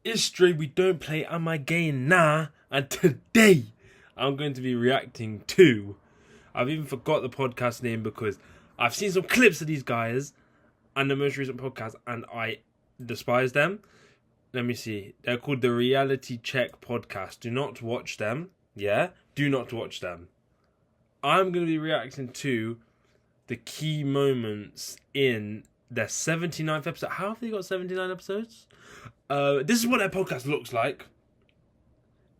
It's straight, we don't play Am I Gay Nah? And today, I'm going to be reacting to... I've even forgot the podcast name because I've seen some clips of these guys and the most recent podcast and I despise them. Let me see. They're called the Reality Check Podcast. Do not watch them. Yeah? Do not watch them. I'm going to be reacting to the key moments in their 79th episode. How have they got 79 episodes? This is what their podcast looks like.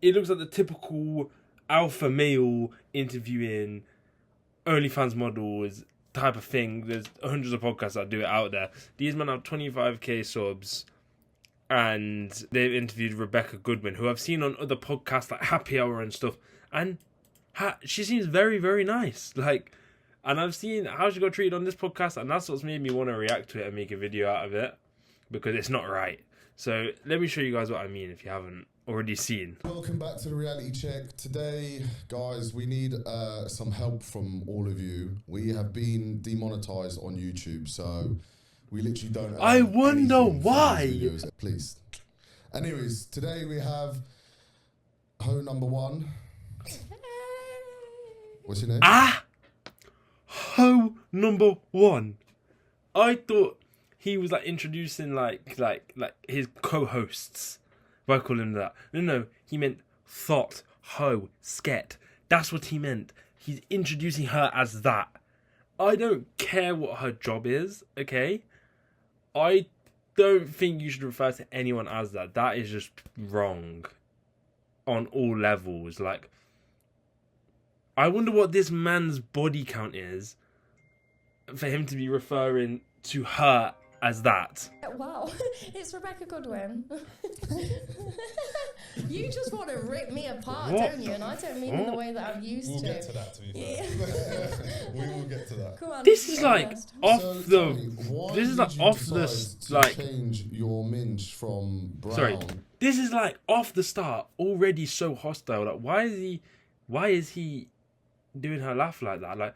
It looks like the typical alpha male interviewing OnlyFans models type of thing. There's hundreds of podcasts that do it out there. These men have 25k subs. And they've interviewed Rebecca Goodwin, who I've seen on other podcasts like Happy Hour and stuff. And she seems very, very nice. And I've seen how she got treated on this podcast, and that's what's made me want to react to it and make a video out of it. Because it's not right. So let me show you guys what I mean if you haven't already seen. Welcome back to the Reality Check. Today, guys, we need some help from all of you. We have been demonetized on YouTube, so... we literally don't. I wonder why. Videos, please. Anyways, today we have ho number one. What's your name? Ho number one. I thought he was introducing like his co-hosts. If I call him that. No. He meant thought, ho, sket. That's what he meant. He's introducing her as that. I don't care what her job is. Okay. I don't think you should refer to anyone as that. That is just wrong on all levels. I wonder what this man's body count is for him to be referring to her as that. Wow, it's Rebecca Goodwin. You just want to rip me apart, don't you? And I don't mean in the way that I'm used to. We'll get to that, to be fair. We will get to that. Come on, this is change your minge from brown. Sorry, this is off the start already so hostile. Why is he doing her laugh like that?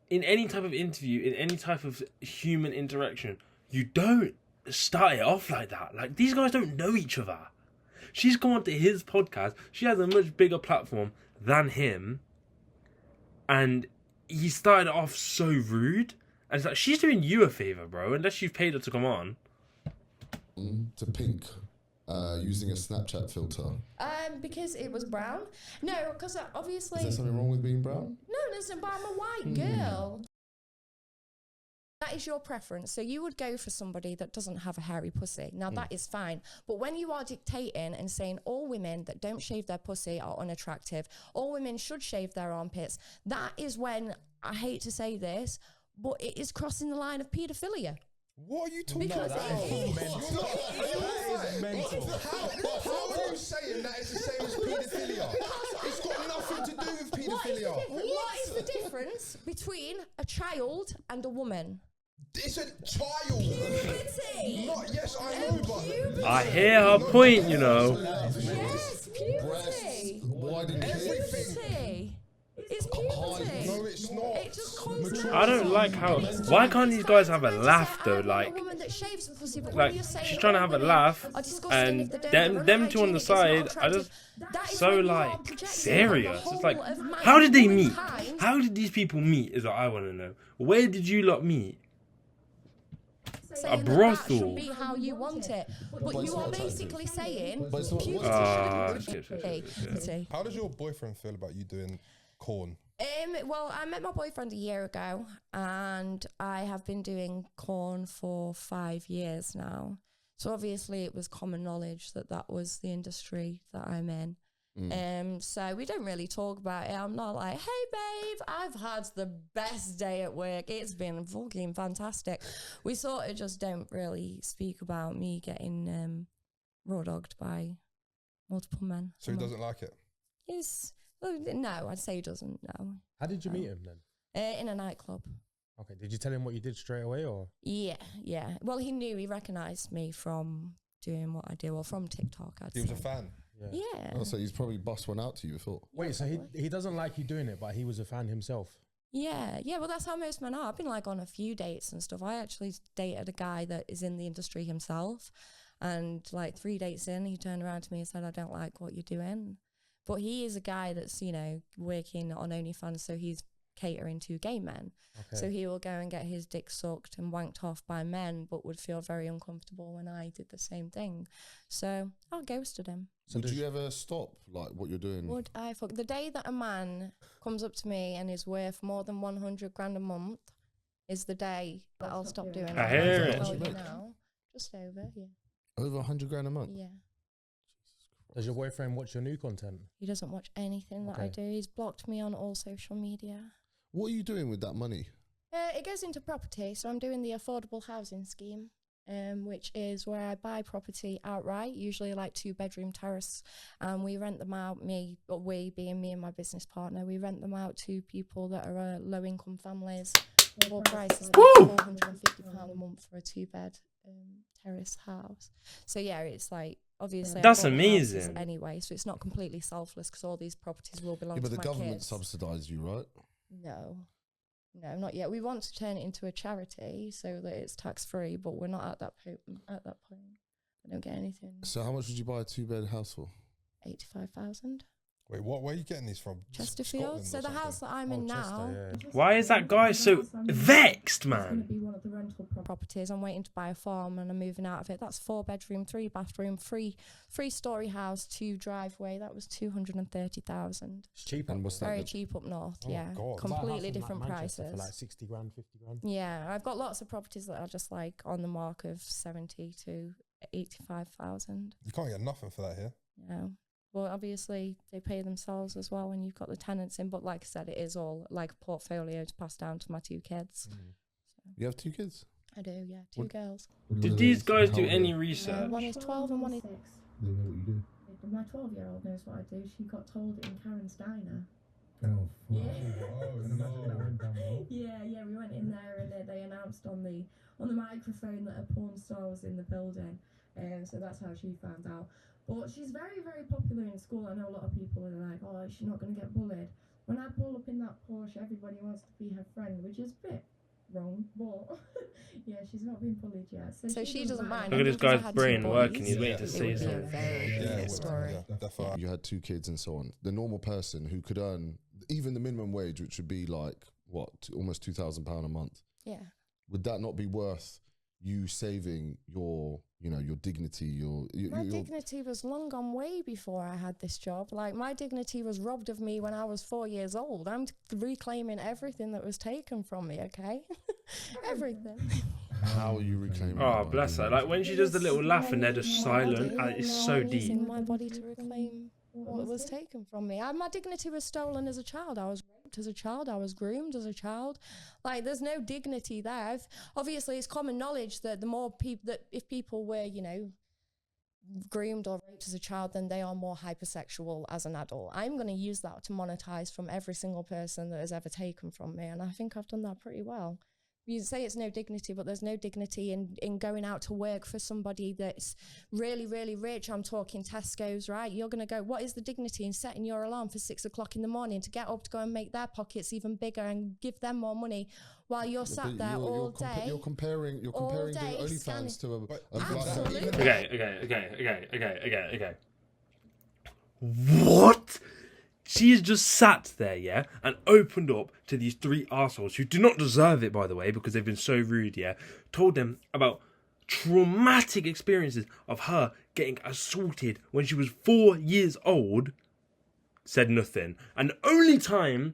In any type of interview, in any type of human interaction, you don't start it off like that. These guys don't know each other. She's gone to his podcast. She has a much bigger platform than him. And he started off so rude. And it's she's doing you a favour, bro, unless you've paid her to come on. To pink, using a Snapchat filter. Because it was brown. No, because obviously... Is there something wrong with being brown? No, listen, but I'm a white girl. That is your preference. So you would go for somebody that doesn't have a hairy pussy. Now, that is fine. But when you are dictating and saying all women that don't shave their pussy are unattractive, all women should shave their armpits, that is when, I hate to say this, but it is crossing the line of paedophilia. What are you talking about? That is mental. How are you saying that is the same as paedophilia? It's got nothing to do with paedophilia. What is the difference between a child and a woman? It's a child. Puberty. Yes, I know, but... I hear her point, you know. Yes, puberty. Why didn't Puberty. It's puberty. No, it's not. It just comes I don't like how... Why can't these guys have a laugh, though? She's trying to have a laugh, and them two on the side are just so, serious. It's how did they meet? How did these people meet, is what I want to know. Where did you lot meet? A brothel. That should be how you want it. But you are basically saying puberty shouldn't be. How does your boyfriend feel about you doing corn? Well, I met my boyfriend a year ago, and I have been doing corn for 5 years now. So obviously it was common knowledge that that was the industry that I'm in. So we don't really talk about it. I'm not like, hey babe, I've had the best day at work. It's been fucking fantastic. We sort of just don't really speak about me getting raw dogged by multiple men. So he doesn't like it? No, I'd say he doesn't, no. How did you meet him then? In a nightclub. Okay, did you tell him what you did straight away, or? Yeah. Well, he recognised me from doing what I do, or from TikTok, I'd say. He was a fan? Yeah. Oh, so he's probably bust one out to you before. Wait, so he doesn't like you doing it, but he was a fan himself? Yeah, well, that's how most men are. I've been on a few dates and stuff. I actually dated a guy that is in the industry himself. And like 3 dates in, he turned around to me and said, I don't like what you're doing. But he is a guy that's, you know, working on OnlyFans, so he's catering to gay men. Okay. So he will go and get his dick sucked and wanked off by men, but would feel very uncomfortable when I did the same thing. So I ghosted him. So would you ever stop like what you're doing? Would I fuck? The day that a man comes up to me and is worth more than 100 grand a month is the day that I'll stop doing it. I hear it. Tell you now, just over, yeah. Over 100 grand a month? Yeah. Does your boyfriend watch your new content? He doesn't watch anything that I do. He's blocked me on all social media. What are you doing with that money? It goes into property, so I'm doing the affordable housing scheme, which is where I buy property outright, usually like 2-bedroom terrace, and we rent them out, we being me and my business partner, we rent them out to people that are low-income families. Full price is like £450 a month for a 2-bed terrace house. So yeah, it's like, obviously That's I bought amazing. houses anyway, so it's not completely selfless because all these properties will belong Yeah, to but the my government kids. subsidise you, right? No, not yet. We want to turn it into a charity so that it's tax free, but we're not at that point. I don't get anything. So how much would you buy a 2-bed house for? 85,000. Wait, where are you getting these from? Chesterfield. So the house that I'm in now. Yeah. Why is that guy so vexed, man? Be one of the rental properties. I'm waiting to buy a farm and I'm moving out of it. That's 4-bedroom, 3-bathroom, three-story house, 2 driveway. That was 230,000. It's cheap. And what's that? Very cheap up north. Oh, yeah, God. completely different prices. For like 60 grand, 50 grand. Yeah, I've got lots of properties that are just like on the mark of 70 to 85,000. You can't get nothing for that here. Yeah. Well, obviously they pay themselves as well when you've got the tenants in. But like I said, it is all like a portfolio to pass down to my 2 kids. So You have 2 kids? I do, yeah, 2 girls. Did these guys do any research? One is 12 and one is... They know what you do. My 12-year-old knows what I do. She got told in Karen's diner. Oh, Yeah. no. Yeah, we went in there and they announced on the microphone that a porn star was in the building. So that's how she found out. But she's very, very popular in school. I know a lot of people are like, oh, she's not going to get bullied. When I pull up in that Porsche, everybody wants to be her friend, which is a bit wrong. But yeah, she's not been bullied yet. So she doesn't mind. Look at this guy's Because I had brain 2 working. boys, He's waiting to it say would be a something. very different story. Yeah, definitely. You had 2 kids and so on. The normal person who could earn even the minimum wage, which would be like, what, almost £2,000 a month. Yeah. Would that not be worth you saving your, you know, your dignity, My dignity was long gone way before I had this job. Like, my dignity was robbed of me when I was 4 years old. I'm reclaiming everything that was taken from me, okay? Everything. How are you reclaiming? Oh, that? bless her. Like when she does the little laugh and they're just silent, it's so I'm deep. using my body to reclaim what was taken from me. My dignity was stolen as a child. I was raped as a child. I was groomed as a child. Like, there's no dignity there. Obviously, it's common knowledge that the more people, that if people were, you know, groomed or raped as a child, then they are more hypersexual as an adult. I'm going to use that to monetize from every single person that has ever taken from me. And I think I've done that pretty well. You say it's no dignity, but there's no dignity in going out to work for somebody that's really, really rich. I'm talking Tesco's, right? You're going to go, what is the dignity in setting your alarm for 6 o'clock in the morning to get up to go and make their pockets even bigger and give them more money while you're sat there all day? You're comparing doing OnlyFans to a Absolutely. Okay. What? She's just sat there, yeah, and opened up to these 3 arseholes who do not deserve it, by the way, because they've been so rude, yeah. Told them about traumatic experiences of her getting assaulted when she was 4 years old. Said nothing. And the only time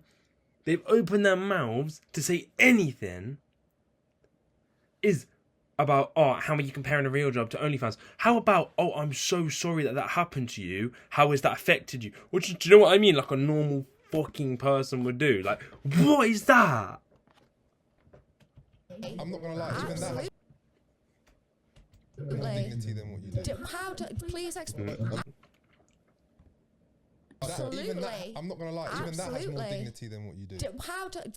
they've opened their mouths to say anything is about, oh, how are you comparing a real job to OnlyFans? How about, oh, I'm so sorry that happened to you. How has that affected you? Which, do you know what I mean? Like a normal fucking person would do. Like, what is that? I'm not going to lie, even that has more dignity than what you do. Please explain. Even that, I'm not going to lie, even that has more Absolutely. dignity than what you do.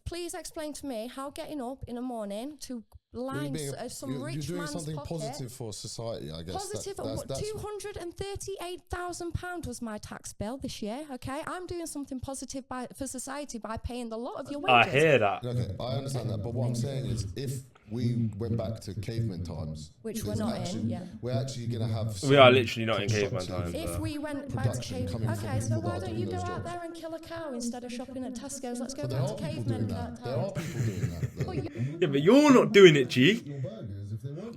Please explain to me how getting up in the morning to line some rich you're doing man's something pocket. positive for society, I guess. Positive. That's £238,000 was my tax bill this year. Okay, I'm doing something positive for society by paying the lot of your I wages. hear that. okay, I understand that, but what I'm saying is, if we went back to caveman times. Which There's we're not in, actually- yeah. We're actually going to have. We are some literally not in caveman constructive- times. If we went back to Production caveman, coming from okay, so people why that are don't you doing go those out jobs. there and kill a cow instead of shopping at Tesco's? Let's go But there back are to people caveman doing that. There are times. people doing that. though. Yeah, but you're not doing it, G.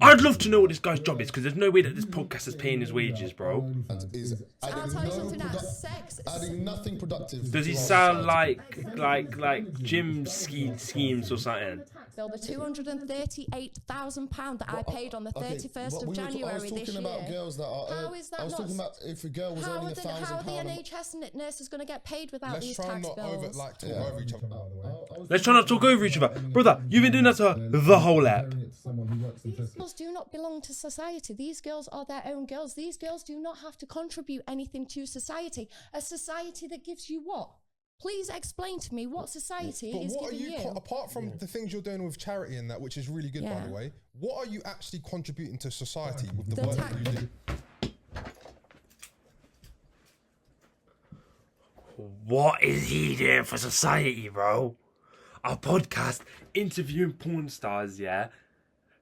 I'd love to know what this guy's job is, because there's no way that this podcast is paying his wages, bro. And is I'll adding tell you no something now. produ- Sex. adding nothing productive. Does he to our sound society. like gym schemes or something? Bill, the £238,000 that I paid on the 31st of I was January talking this about year. girls that are. How is that I was not talking about if a girl was How earning are the £1,000. NHS nurses going to get paid without Let's these try tax not bills? talk over each other. By the way. Let's try not to talk over each other. Brother, you've been doing that to her the whole app. These girls do not belong to society. These girls are their own girls. These girls do not have to contribute anything to society. A society that gives you what? Please explain to me what society But is what are giving you, you. apart from the things you're doing with charity and that, which is really good, by Yeah. the way, what are you actually contributing to society with the The work tax- that you do? What is he doing for society, bro? A podcast interviewing porn stars, yeah?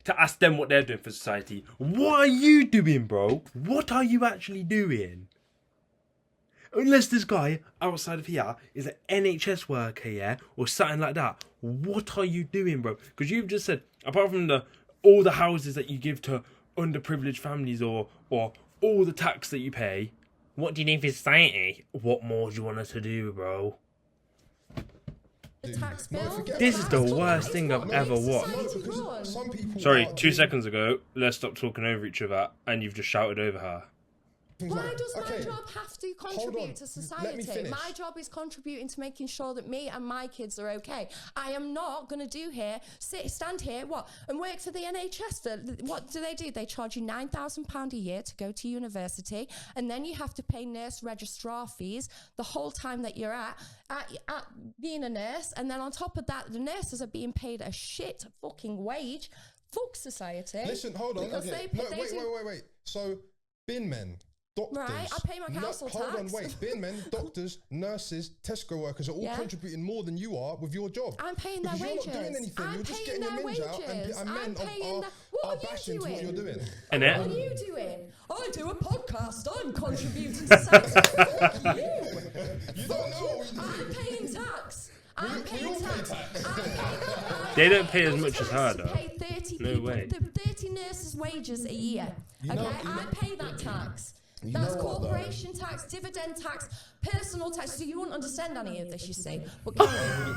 To ask them what they're doing for society. What are you doing, bro? What are you actually doing? Unless this guy outside of here is an NHS worker, yeah? Or something like that. What are you doing, bro? Because you've just said, apart from all the houses that you give to underprivileged families or all the tax that you pay, what do you need for society? What more do you want us to do, bro? The tax No, bill. forget This tax is the bill, worst that is thing what I've makes ever watched. society Because run. some people Sorry, are 2 doing seconds ago, let's stop talking over each other, and you've just shouted over her. things Why like- does my okay, job have to on, contribute to let me society? finish. My job is contributing to making sure that me and my kids are okay. I am not going to stand here, and work for the NHS. What do? They charge you £9,000 a year to go to university, and then you have to pay nurse registrar fees the whole time that you're at being a nurse, and then on top of that, the nurses are being paid a shit fucking wage. Fuck society. Listen, hold on. Because Okay. they No, do- wait. So, bin men, doctors. Right, I pay my council Hold on, tax. wait. Bin men, doctors, nurses, Tesco workers are all Yeah. contributing more than you are with your job. I'm paying their Because wages. You're not doing anything. I'm you're just paying getting your their minge out, wages. and I'm men paying are their- What are you bashing to what doing? you're doing. And What are it, you doing? I do a podcast. I'm contributing to society. Fuck you. You don't know what we do. I'm paying tax. I'm we paying all pay tax. tax. They don't pay as much as her, To though. pay 30 No people, way. 30 nurses' wages a year. Okay, I pay that tax. You That's know what, though? corporation tax, dividend tax, personal tax. So you won't understand any of this, you see. But carry on.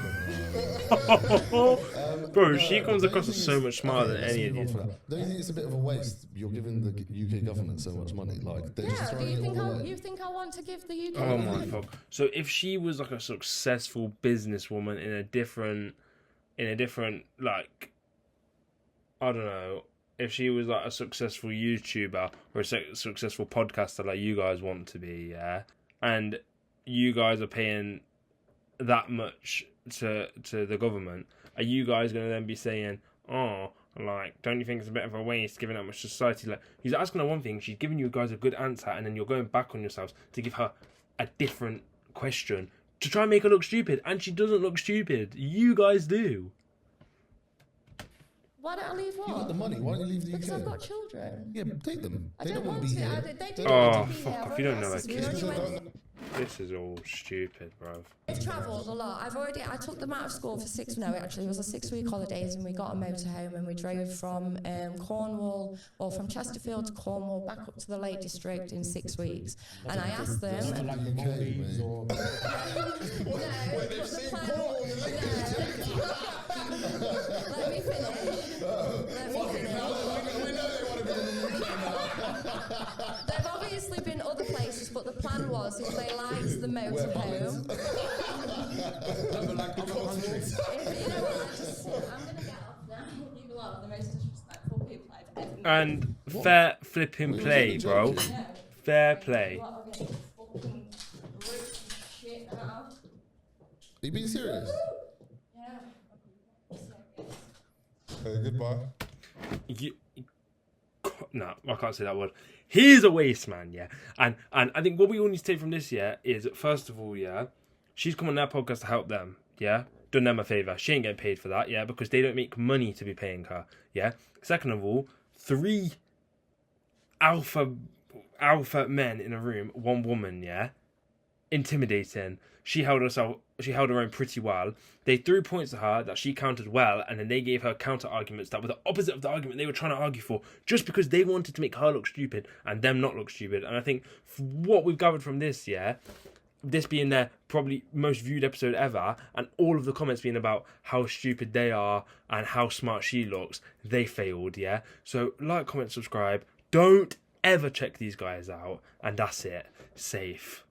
bro, she comes across as so much smarter than any of these. Don't you think it's a bit of a waste? You're giving the UK government so much money. Like, they're just Yeah, do throwing you it think all away. you think I want to give the UK? Oh my fuck. So if she was like a successful businesswoman in a different like, I don't know, if she was like a successful YouTuber or a successful podcaster like you guys want to be, yeah, and you guys are paying that much to the government, are you guys going to then be saying, oh, like, don't you think it's a bit of a waste giving that much to society? Like, he's asking her one thing, she's giving you guys a good answer, and then you're going back on yourselves to give her a different question to try and make her look stupid, and she doesn't look stupid. You guys do. Why don't I leave You got the what? money. Why don't you leave the Because I've UK? got children. Yeah, but take them. I They don't want want to be to. here. They Take do them. Oh, want to be fuck here. off, I've you don't already know asked that this. kids We already went- This is all stupid, bruv. I've travelled a lot. I took them out of school for it was a 6-week holidays, and we got a motorhome and we drove from Cornwall, or from Chesterfield to Cornwall, back up to the Lake District in 6 weeks. And I asked them. Like the Maldives or- Wait, they've seen Cornwall in the Lake District. Let me finish. Let me finish. We know they want to go to the UK now. There've obviously been other places, but the plan was if they liked the motorhome. If, you know what, I'm going to get off now. You lot are the most disrespectful people I've ever met. And fair flipping play, bro. No. Fair play. You lot are getting fucking ripped to shit now. Are you being serious? Yeah. Okay, goodbye. No, I can't say that word. He's a waste man, yeah. And I think what we all need to take from this, yeah, is first of all, yeah, she's come on their podcast to help them, yeah. done them a favour. She ain't getting paid for that, yeah, because they don't make money to be paying her, yeah. Second of all, 3 alpha men in a room, 1 woman, yeah, intimidating. She held her own pretty well. They threw points at her that she countered well, and then they gave her counter arguments that were the opposite of the argument they were trying to argue for, just because they wanted to make her look stupid and them not look stupid. And I think what we've gathered from this, yeah, this being their probably most viewed episode ever, and all of the comments being about how stupid they are and how smart she looks, they failed, yeah. So like, comment, subscribe. Don't ever check these guys out, and that's it. Safe.